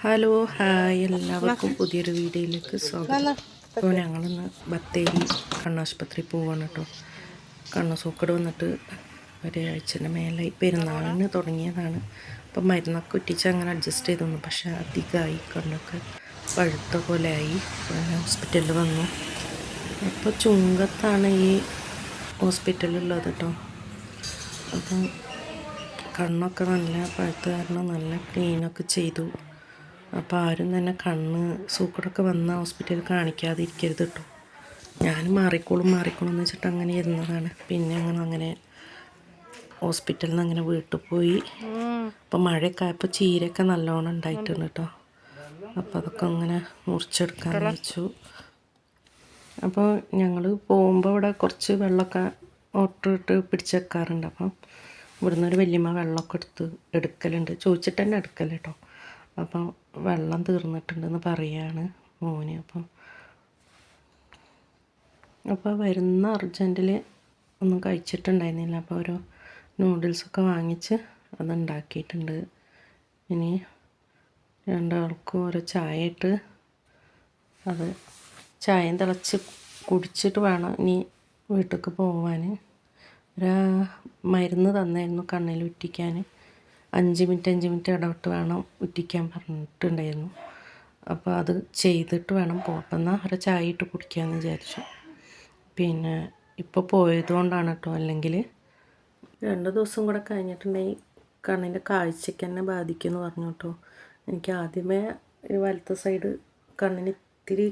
Hello hi എല്ലാവർക്കും പുതിയൊരു വീഡിയോയിലേക്ക് സ്വാഗതം. അപ്പോൾ ഞങ്ങളിന്ന് ബത്തേരി കണ്ണാശുപത്രി പോവാണ് കേട്ടോ. കണ്ണ് സൂക്കട് വന്നിട്ട് ഒരാഴ്ചൻ്റെ മേലായി, പെരുന്നാളിന് തുടങ്ങിയതാണ്. അപ്പം മരുന്നൊക്കെ ഉറ്റിച്ച് അങ്ങനെ അഡ്ജസ്റ്റ് ചെയ്ത് തന്നു. പക്ഷേ അധികമായി, കണ്ണൊക്കെ പഴുത്ത പോലെ ആയി. ഹോസ്പിറ്റലിൽ വന്നു. അപ്പോൾ ചുങ്കത്താണ് ഈ ഹോസ്പിറ്റലുള്ളത് കേട്ടോ. അപ്പം കണ്ണൊക്കെ നല്ല പഴുത്ത കാരണം നല്ല ക്ലീനൊക്കെ ചെയ്തു. അപ്പോൾ ആരും തന്നെ കണ്ണ് സൂക്കടൊക്കെ വന്ന ഹോസ്പിറ്റലിൽ കാണിക്കാതിരിക്കരുത് കേട്ടോ. ഞാൻ മാറിക്കോളും എന്ന് വെച്ചിട്ട് അങ്ങനെ ഇരുന്നതാണ്. പിന്നെ അങ്ങനെ ഹോസ്പിറ്റലിൽ നിന്ന് അങ്ങനെ വീട്ടിൽ പോയി. അപ്പോൾ മഴയൊക്കെ ആയപ്പോൾ ചീരയൊക്കെ നല്ലോണം ഉണ്ടായിട്ടുണ്ട് കേട്ടോ. അപ്പോൾ അതൊക്കെ അങ്ങനെ മുറിച്ചെടുക്കാമെന്ന് വെച്ചു. അപ്പോൾ ഞങ്ങൾ പോകുമ്പോൾ ഇവിടെ കുറച്ച് വെള്ളമൊക്കെ ഓട്ടിട്ട് പിടിച്ചെക്കാറുണ്ട്. അപ്പം ഇവിടുന്ന് ഒരു വല്യമ്മ വെള്ളമൊക്കെ എടുക്കലുണ്ട്, ചോദിച്ചിട്ട് തന്നെ എടുക്കൽ കേട്ടോ. അപ്പം വെള്ളം തീർന്നിട്ടുണ്ടെന്ന് പറയാണ് മോന്. അപ്പോൾ വരുന്ന അർജൻറ്റിൽ ഒന്നും കഴിച്ചിട്ടുണ്ടായിരുന്നില്ല. അപ്പോൾ ഓരോ നൂഡിൽസൊക്കെ വാങ്ങിച്ച് അതുണ്ടാക്കിയിട്ടുണ്ട്. ഇനി രണ്ടാൾക്കും ഓരോ ചായ ഇട്ട് അത് ചായയും തിളച്ച് കുടിച്ചിട്ട് വേണം ഇനി വീട്ടിലേക്ക് പോവാൻ. മരുന്ന് തന്നായിരുന്നു കണ്ണിൽ ഉറ്റിക്കാൻ. 5 മിനിറ്റ് ഇടവിട്ട് വേണം ഉറ്റിക്കാൻ പറഞ്ഞിട്ടുണ്ടായിരുന്നു. അപ്പോൾ അത് ചെയ്തിട്ട് വേണം പോകാം. എന്നാൽ ഒരു ചായ ഇട്ട് കുടിക്കാമെന്ന് വിചാരിച്ചു. പിന്നെ ഇപ്പോൾ പോയതുകൊണ്ടാണ് കേട്ടോ. അല്ലെങ്കിൽ 2 ദിവസം കൂടെ കഴിഞ്ഞിട്ടുണ്ടെങ്കിൽ കണ്ണിൻ്റെ കാഴ്ചയ്ക്ക് തന്നെ ബാധിക്കുമെന്ന് പറഞ്ഞു കേട്ടോ. എനിക്ക് ആദ്യമേ ഒരു വലത്തെ സൈഡ് കണ്ണിന് ഇത്തിരി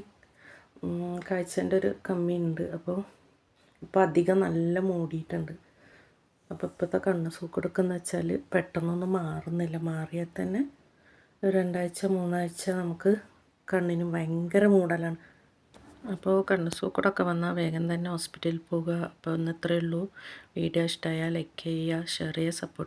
കാഴ്ചൻ്റെ ഒരു കമ്മിയുണ്ട്. അപ്പോൾ ഇപ്പോൾ അധികം നല്ല മൂടിയിട്ടുണ്ട്. അപ്പോൾ ഇപ്പോഴത്തെ കണ്ണ് സൂക്കടൊക്കെയെന്ന് വെച്ചാൽ പെട്ടെന്നൊന്നും മാറുന്നില്ല. മാറിയാൽ തന്നെ 2 ആഴ്ച 3 ആഴ്ച നമുക്ക് കണ്ണിന് ഭയങ്കര മൂടലാണ്. അപ്പോൾ കണ്ണ് സൂക്കടൊക്കെ വന്നാൽ വേഗം തന്നെ ഹോസ്പിറ്റലിൽ പോകുക. അപ്പോൾ ഇന്ന് ഇത്രയേ ഉള്ളൂ. വീഡിയോ ഇഷ്ടമായാൽ ലൈക്ക് ചെയ്യുക, ഷെയർ ചെയ്യുക, സപ്പോർട്ട്